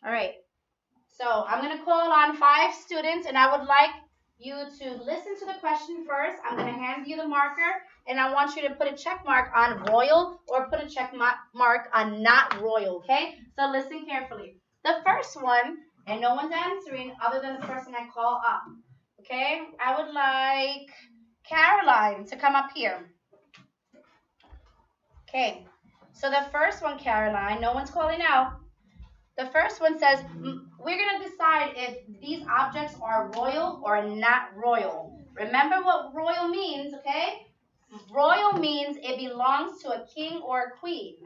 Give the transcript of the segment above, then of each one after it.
All right. So I'm going to call on 5 students, and I would like you to listen to the question first. I'm going to hand you the marker, and I want you to put a check mark on royal or put a check mark on not royal, okay? So listen carefully. The first one, and no one's answering other than the person I call up, okay? I would like Caroline to come up here. Okay, so the first one, Caroline, no one's calling out. The first one says, we're going to decide if these objects are royal or not royal. Remember what royal means, okay? Royal means it belongs to a king or a queen,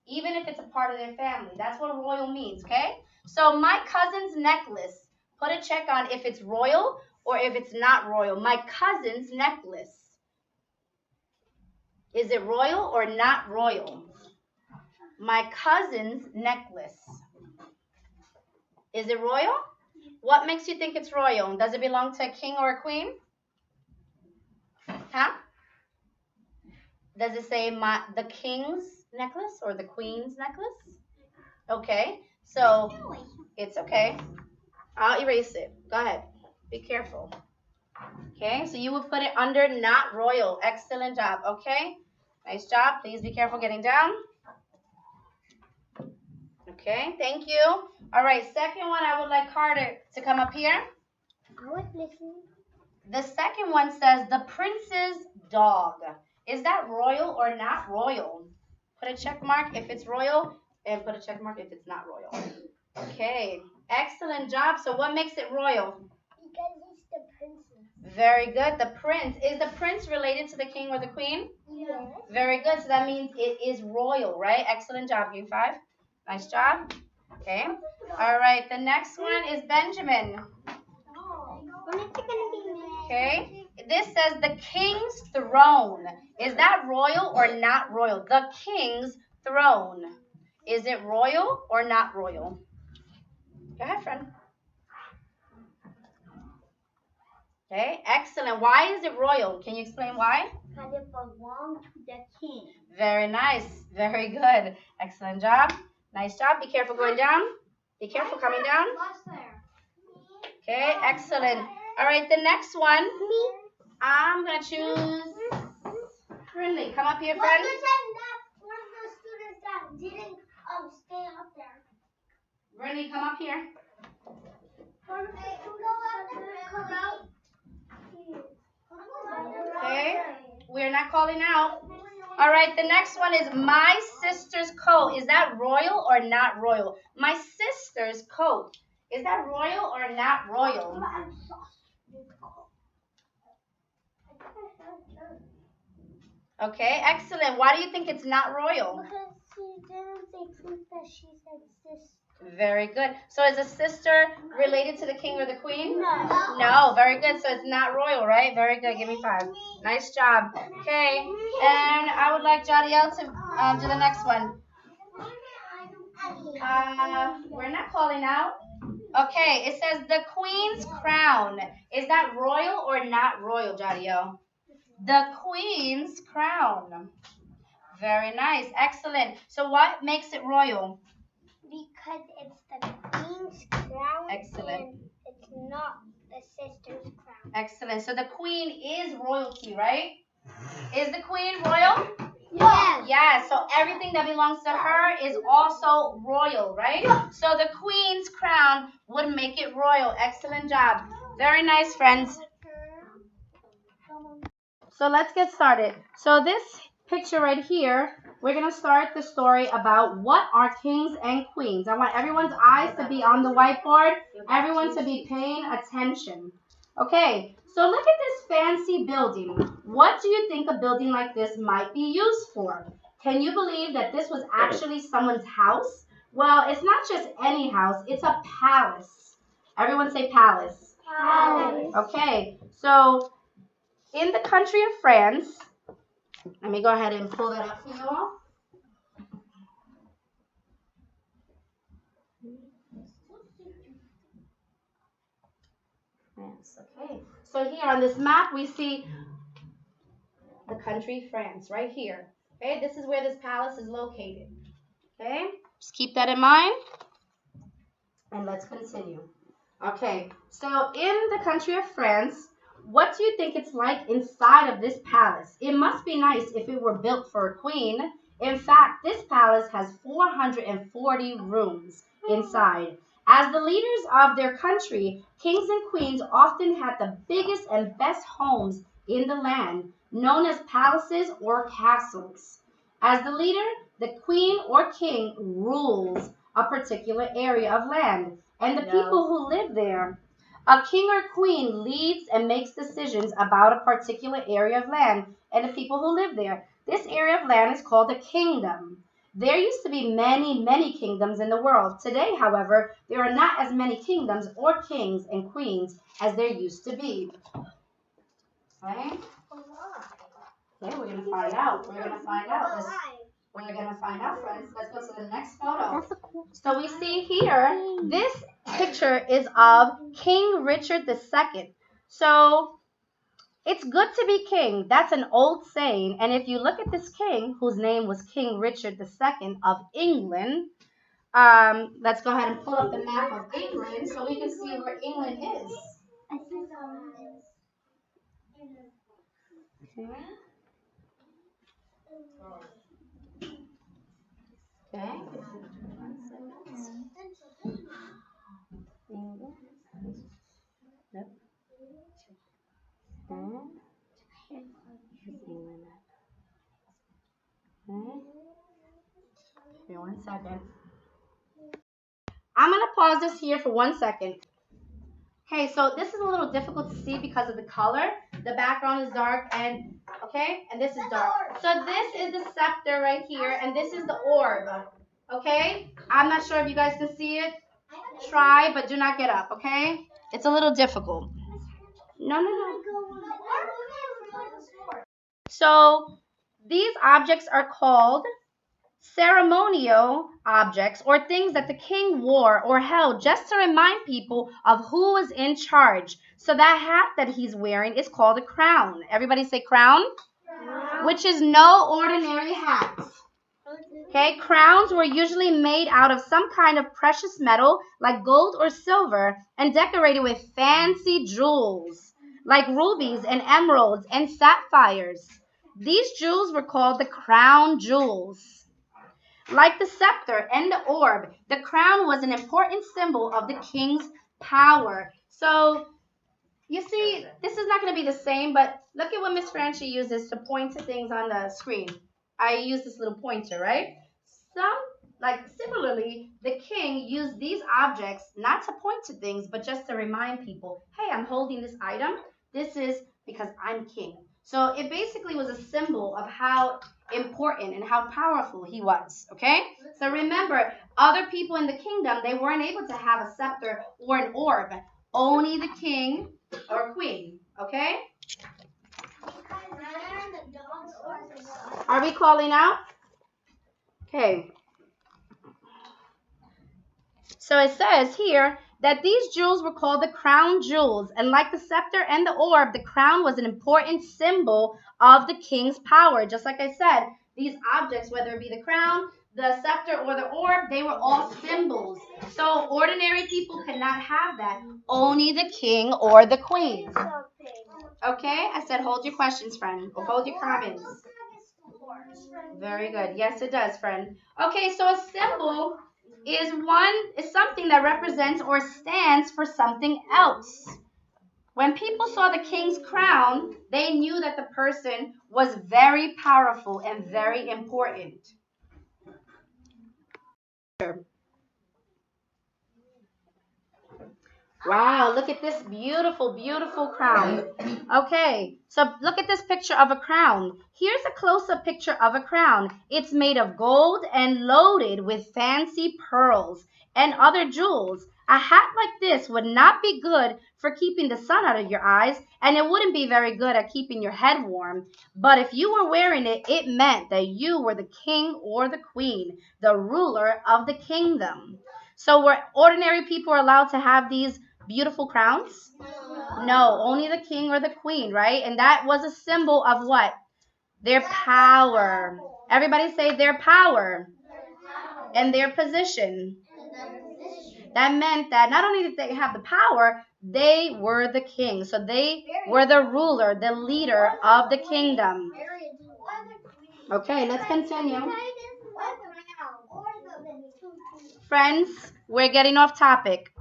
even if it's a part of their family. That's what royal means, okay? So my cousin's necklace, put a check on if it's royal or if it's not royal. My cousin's necklace. Is it royal or not royal? My cousin's necklace. Is it royal? What makes you think it's royal? Does it belong to a king or a queen? Huh? Does it say the king's necklace or the queen's necklace? Okay, so it's okay. I'll erase it. Go ahead. Be careful. Okay, so you will put it under not royal. Excellent job. Okay, nice job. Please be careful getting down. Okay, thank you. All right, second one, I would like Carter to come up here. I was listening. The second one says the prince's dog. Is that royal or not royal? Put a check mark if it's royal and put a check mark if it's not royal. Okay, excellent job. So what makes it royal? Because it's the princess. Very good. The prince. Is the prince related to the king or the queen? Yes. Very good. So that means it is royal, right? Excellent job, you 5. Nice job. Okay. All right. The next one is Benjamin. When is it going to be made? Okay. This says the king's throne. Is that royal or not royal? The king's throne. Is it royal or not royal? Go ahead, friend. Okay. Excellent. Why is it royal? Can you explain why? Because it belongs to the king. Very nice. Very good. Excellent job. Nice job. Be careful going down. Be careful coming down. Okay, excellent. All right, the next one. I'm going to choose Friendly. Come up here, friend. One of the students that didn't stay up there. Friendly, come up here. Okay, we're not calling out. All right, the next one is my sister's coat. Is that royal or not royal? My sister's coat. Is that royal or not royal? Okay, excellent. Why do you think it's not royal? Because she didn't say princess, she said sister. Very good. So is a sister related to the king or the queen? No. No, very good. So it's not royal, right? Very good. Give me 5. Nice job. Okay, and I would like Jadiel to do the next one. We're not calling out. Okay, it says the queen's crown. Is that royal or not royal, Jadiel? The queen's crown. Very nice. Excellent. So what makes it royal? Because it's the queen's crown. Excellent. And it's not the sister's crown. Excellent. So the queen is royalty, right? Is the queen royal? Yes. Yeah, so everything that belongs to her is also royal, right? So the queen's crown would make it royal. Excellent job. Very nice, friends. So let's get started. So this picture right here, we're going to start the story about what are kings and queens. I want everyone's eyes to be on the whiteboard. Everyone to be paying attention. Okay, so look at this fancy building. What do you think a building like this might be used for? Can you believe that this was actually someone's house? Well, it's not just any house, it's a palace. Everyone say palace. Palace. Okay, so in the country of France, let me go ahead and pull that up for you all. France, okay. So here on this map, we see the country France right here. Okay, this is where this palace is located. Okay, just keep that in mind. And let's continue. Okay, so in the country of France, what do you think it's like inside of this palace? It must be nice if it were built for a queen. In fact, this palace has 440 rooms inside. As the leaders of their country, kings and queens often had the biggest and best homes in the land, known as palaces or castles. As the leader, the queen or king rules a particular area of land and the people who live there. A king or queen leads and makes decisions about a particular area of land and the people who live there. This area of land is called a kingdom. There used to be many, many kingdoms in the world. Today, however, there are not as many kingdoms or kings and queens as there used to be. Okay? Okay, we're going to find out. We're going to find out. We're going to find out, friends. Let's go to the next photo. So we see here, this picture is of King Richard II. So it's good to be king. That's an old saying. And if you look at this king, whose name was King Richard II of England, let's go ahead and pull up the map of England so we can see where England is. Okay. Okay. Yep. Okay. Okay, 1 second. I'm going to pause this here for 1 second. Okay, so this is a little difficult to see because of the color. The background is dark and, okay, and this is dark. So this is the scepter right here, and this is the orb, okay? I'm not sure if you guys can see it. Try, but do not get up, okay? It's a little difficult. No. So these objects are called ceremonial objects or things that the king wore or held just to remind people of who was in charge. So that hat that he's wearing is called a crown. Everybody say crown, which is no ordinary hat. Okay, crowns were usually made out of some kind of precious metal like gold or silver and decorated with fancy jewels like rubies and emeralds and sapphires. These jewels were called the crown jewels. Like the scepter and the orb, the crown was an important symbol of the king's power. So, you see, this is not going to be the same, but look at what Miss Franchy uses to point to things on the screen. I use this little pointer, right? Similarly, the king used these objects not to point to things, but just to remind people, hey, I'm holding this item. This is because I'm king. So it basically was a symbol of how important and how powerful he was, okay? So remember, other people in the kingdom, they weren't able to have a scepter or an orb. Only the king or queen, okay? Are we calling out? Okay. So it says here that these jewels were called the crown jewels, and like the scepter and the orb, the crown was an important symbol of the king's power. Just like I said, these objects, whether it be the crown, the scepter, or the orb, they were all symbols. So ordinary people could not have that. Only the king or the queen. Okay? I said hold your questions, friend. Or hold your comments. Very good. Yes, it does, friend. Okay, so a symbol is something that represents or stands for something else. When people saw the king's crown, they knew that the person was very powerful and very important. Wow, look at this beautiful, beautiful crown. Okay, so look at this picture of a crown. Here's a close-up picture of a crown. It's made of gold and loaded with fancy pearls and other jewels. A hat like this would not be good for keeping the sun out of your eyes, and it wouldn't be very good at keeping your head warm. But if you were wearing it, it meant that you were the king or the queen, the ruler of the kingdom. So were ordinary people allowed to have these beautiful crowns? No, only the king or the queen, right? And that was a symbol of what? Their power. Everybody say their power and their position. That meant that not only did they have the power, they were the king. So they were the ruler, the leader of the kingdom. Okay, let's continue. Friends, we're getting off topic.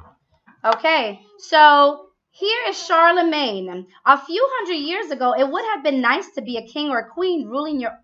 Okay, so here is Charlemagne. A few hundred years ago, it would have been nice to be a king or a queen ruling your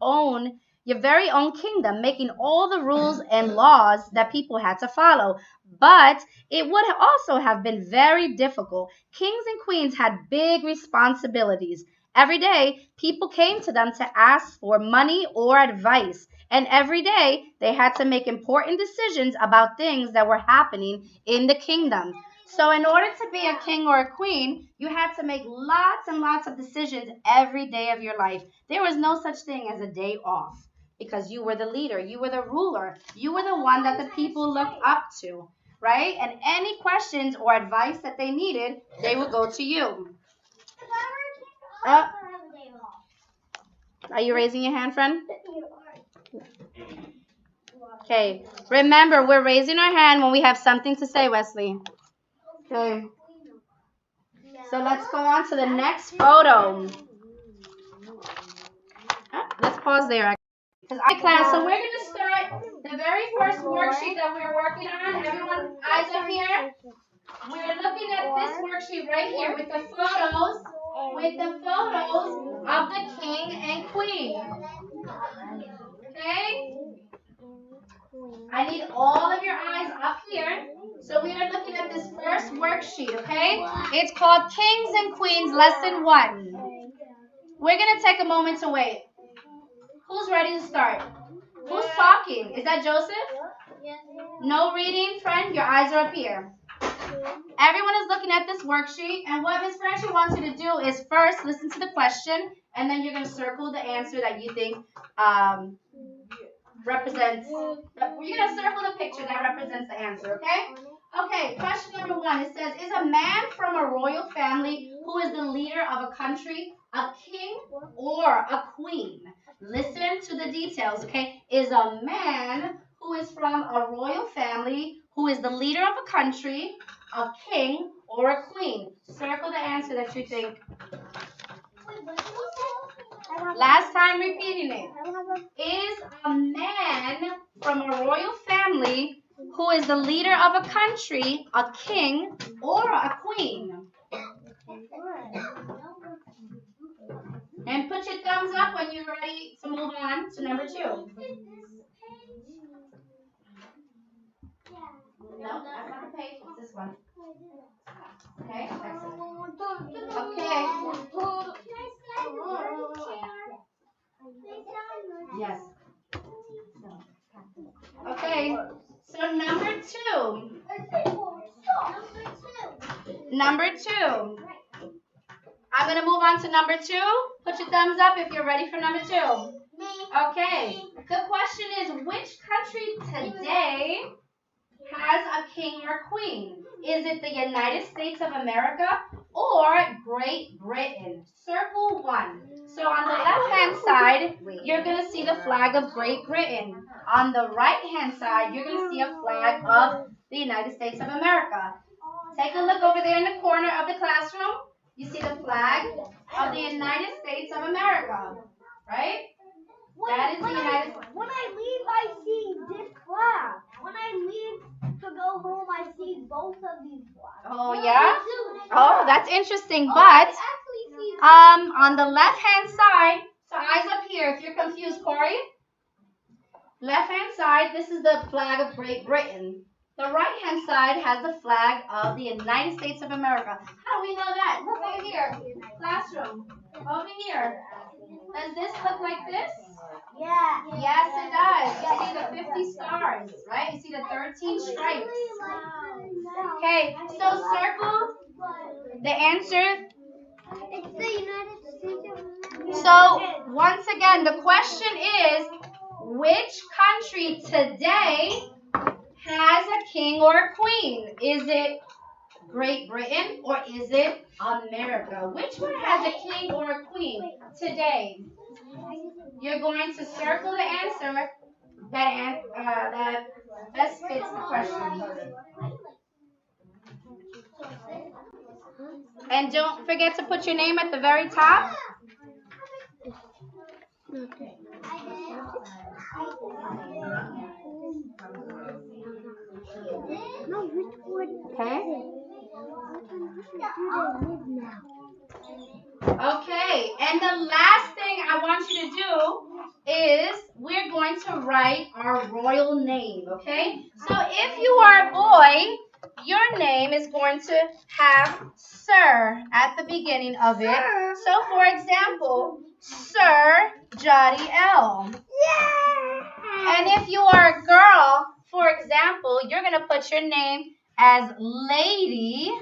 very own kingdom, making all the rules and laws that people had to follow. But it would also have been very difficult. Kings and queens had big responsibilities. Every day, people came to them to ask for money or advice. And every day, they had to make important decisions about things that were happening in the kingdom. So in order to be a king or a queen, you had to make lots and lots of decisions every day of your life. There was no such thing as a day off because you were the leader, you were the ruler, you were the one that the people looked up to, right? And any questions or advice that they needed, they would go to you. Are you raising your hand, friend? Okay. Remember, we're raising our hand when we have something to say, Wesley. Okay. So let's go on to the next photo. Let's pause there. Class, so we're going to start the very first worksheet that we're working on. Everyone, eyes up here. We're looking at this worksheet right here with the photos of the king and queen. Okay? I need all of your eyes up here. So we are looking at this first worksheet, okay? It's called Kings and Queens, Lesson 1. We're going to take a moment to wait. Who's ready to start? Who's talking? Is that Joseph? No reading, friend? Your eyes are up here. Everyone is looking at this worksheet, and what Ms. Franchy wants you to do is first listen to the question, and then you're going to circle the answer that you think represents, you're going to circle the picture that represents the answer, okay? Okay, question number 1. It says, is a man from a royal family who is the leader of a country a king or a queen? Listen to the details, okay? Is a man who is from a royal family who is the leader of a country a king or a queen? Circle the answer that you think. Last time repeating it. Is a man from a royal family who is the leader of a country a king or a queen? And put your thumbs up when you're ready to move on to number 2. No, that's not the page. It's this one. Okay, excellent. Okay. Yes. Okay, so number 2. Number 2. I'm going to move on to number 2. Put your thumbs up if you're ready for number 2. Okay, the question is, which country today has a king or queen? Is it the United States of America or Great Britain? Circle 1. So on the left-hand side, you're going to see the flag of Great Britain. On the right-hand side, you're going to see a flag of the United States of America. Take a look over there in the corner of the classroom. You see the flag of the United States of America, right? That is the United States. When I leave, I see this flag. When I leave to go home, I see both of these flags. Oh, yeah? Oh, that's interesting. But on the left-hand side, so eyes up here. If you're confused, Corey. Left-hand side, this is the flag of Great Britain. The right-hand side has the flag of the United States of America. How do we know that? Look over here. Classroom. Over here. Does this look like this? Yeah. Yes, it does. You see the 50 stars, right? You see the 13 stripes. Okay, so circle the answer. It's the United States of America. So, once again, the question is, which country today has a king or a queen? Is it Great Britain or is it America? Which one has a king or a queen today? You're going to circle the answer that best fits the question. And don't forget to put your name at the very top. Okay. Okay, and the last thing I want you to do is we're going to write our royal name, okay? So if you are a boy, your name is going to have Sir at the beginning of it. So for example, Sir Jadiel. And if you are a girl, for example, you're going to put your name as Lady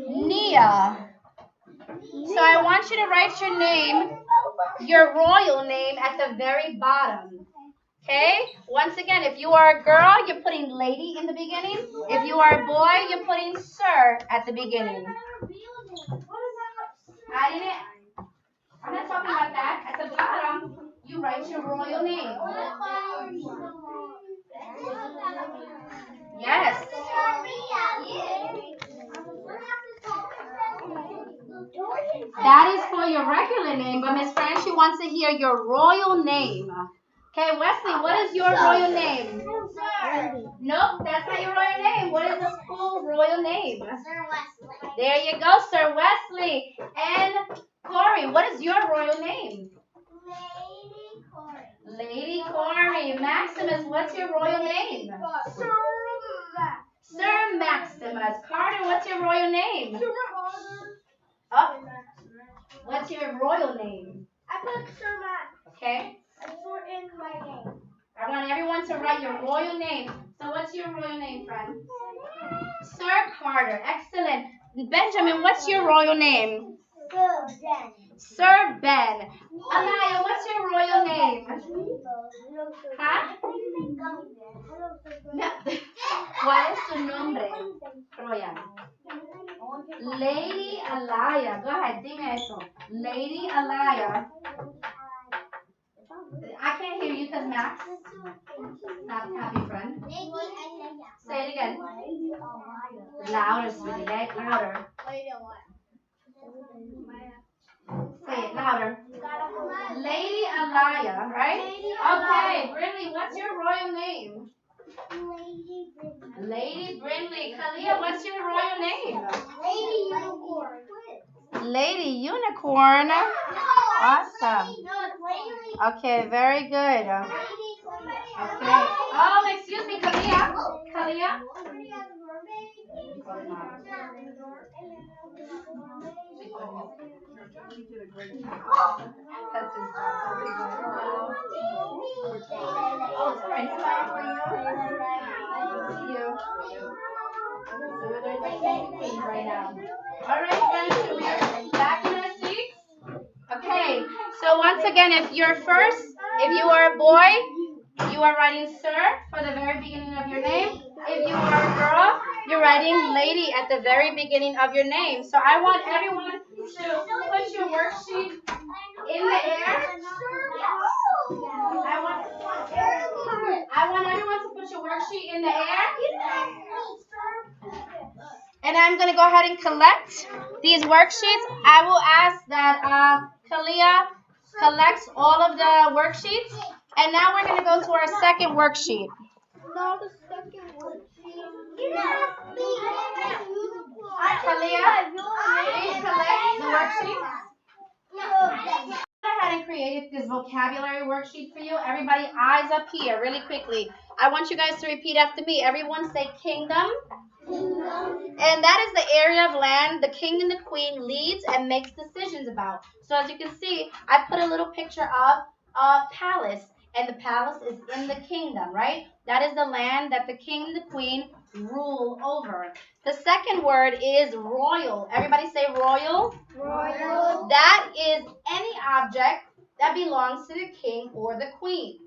Nia. So I want you to write your name, your royal name, at the very bottom. Okay? Once again, if you are a girl, you're putting lady in the beginning. If you are a boy, you're putting sir at the beginning. I'm not talking about that. At the bottom, you write your royal name. Yes. That is for your regular name, but Miss Franchy wants to hear your royal name. Okay, Wesley, what is your royal name? Nope, that's not your royal name. What is the full royal name? Sir Wesley. There you go, Sir Wesley. And Corey, what is your royal name? Lady Corey. Lady Corey. Maximus, what's your royal name? Sir Maximus. Carter, what's your royal name? Oh, what's your royal name? I put Sir Max. Okay. I shortened my name. I want everyone to write your royal name. So what's your royal name, friend? Sir Carter. Excellent. Benjamin, what's your royal name? Sir Ben. Sir Ben. Amaya, what's your royal name? Huh? No. ¿Cuál es su nombre royal? Lady Alaya. Go ahead, dime eso. Lady Alaya. I can't hear you because Max. Not happy, friend. Say it again. Louder, sweetie. Louder. Say it louder. Lady Alaya, right? Okay, Brinley, what's your royal name? Lady Brinley. Kalia, what's your royal name? Lady Unicorn. Lady Unicorn. Awesome. Okay, very good. Okay. Oh, excuse me, Kalia. Kalia. That's his Oh, sorry. Right now. All right, friends, so we are back in our seats. Okay, so once again, if you are a boy, you are writing sir for the very beginning of your name. If you are a girl, you're writing lady at the very beginning of your name. So I want everyone to put your worksheet in the air. I want everyone to put your worksheet in the air. And I'm going to go ahead and collect these worksheets. I will ask that Kalia collects all of the worksheets. And now we're going to go to our second worksheet. No, the second worksheet. Kalia, please collect the worksheets. Go ahead and create this vocabulary worksheet for you. Everybody, eyes up here really quickly. I want you guys to repeat after me. Everyone say kingdom. And that is the area of land the king and the queen leads and makes decisions about. So as you can see, I put a little picture of a palace, and the palace is in the kingdom, right? That is the land that the king and the queen rule over. The second word is royal. Everybody say royal. Royal. That is any object that belongs to the king or the queen,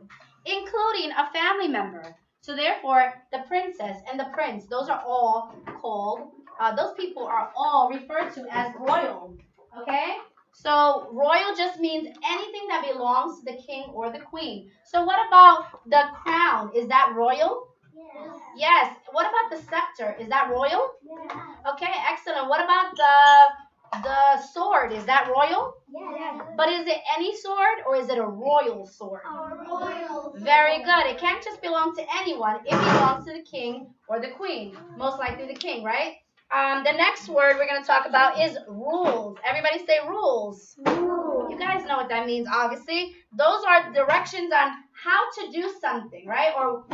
including a family member. So therefore, the princess and the prince, those are all called, those people are all referred to as royal, okay? So royal just means anything that belongs to the king or the queen. So what about the crown? Is that royal? Yes. What about the scepter? Is that royal? Yes. Okay, excellent. What about The sword, is that royal? Yes. But is it any sword or is it a royal sword? A royal. Very good. It can't just belong to anyone. It belongs to the king or the queen. Most likely the king, right? The next word we're going to talk about is rules. Everybody say rules. Rules. You guys know what that means, obviously. Those are directions on how to do something, right? Or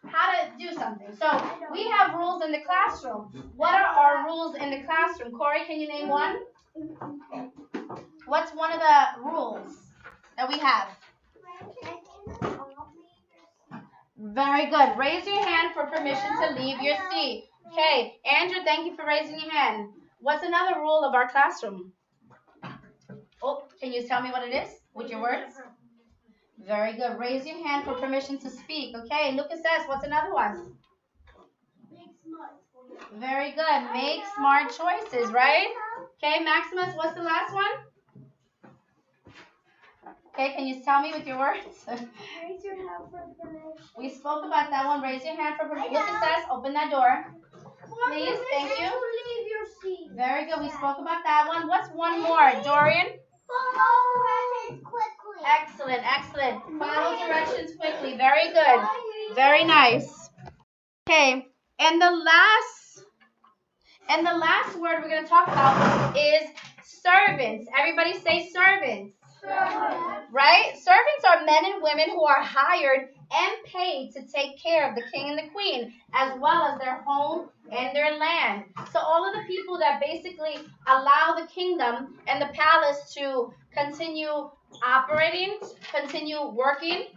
how to do something. So we have rules in the classroom. What are our rules in the classroom? Corey, can you name one? What's one of the rules that we have? Very good. Raise your hand for permission to leave your seat. Okay, Andrew, thank you for raising your hand. What's another rule of our classroom? Oh, can you tell me what it is with your words? Very good. Raise your hand for permission to speak. Okay, Lucas says, what's another one? Very good. Make smart choices, right? Okay, Maximus, what's the last one? Okay, can you tell me with your words? Raise your hand for permission. We spoke about that one. Raise your hand for permission. Lucas says, open that door. Please, thank you. Leave your seat. Very good. We spoke about that one. What's one more, Dorian? Follow directions quickly. Excellent, excellent. Follow directions quickly. Very good. Very nice. Okay, and the last word we're going to talk about is servants. Everybody say servants. Right? Servants are men and women who are hired and paid to take care of the king and the queen, as well as their home and their land. So all of the people that basically allow the kingdom and the palace to continue operating, continue working,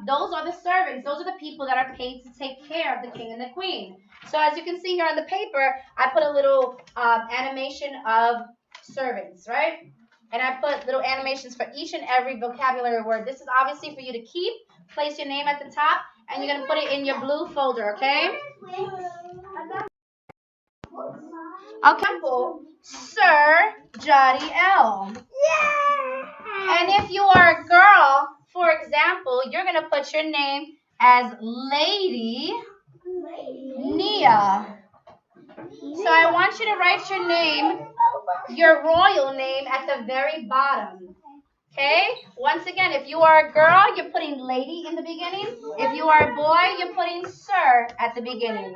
those are the servants. Those are the people that are paid to take care of the king and the queen. So as you can see here on the paper, I put a little animation of servants, right? And I put little animations for each and every vocabulary word. This is obviously for you to keep. Place your name at the top, and you're going to put it in your blue folder, okay? Example, Sir Jody L. And if you are a girl, for example, you're going to put your name as Lady Nia. So I want you to write your name, your royal name, at the very bottom. Okay? Once again, if you are a girl, you're putting lady in the beginning. If you are a boy, you're putting sir at the beginning.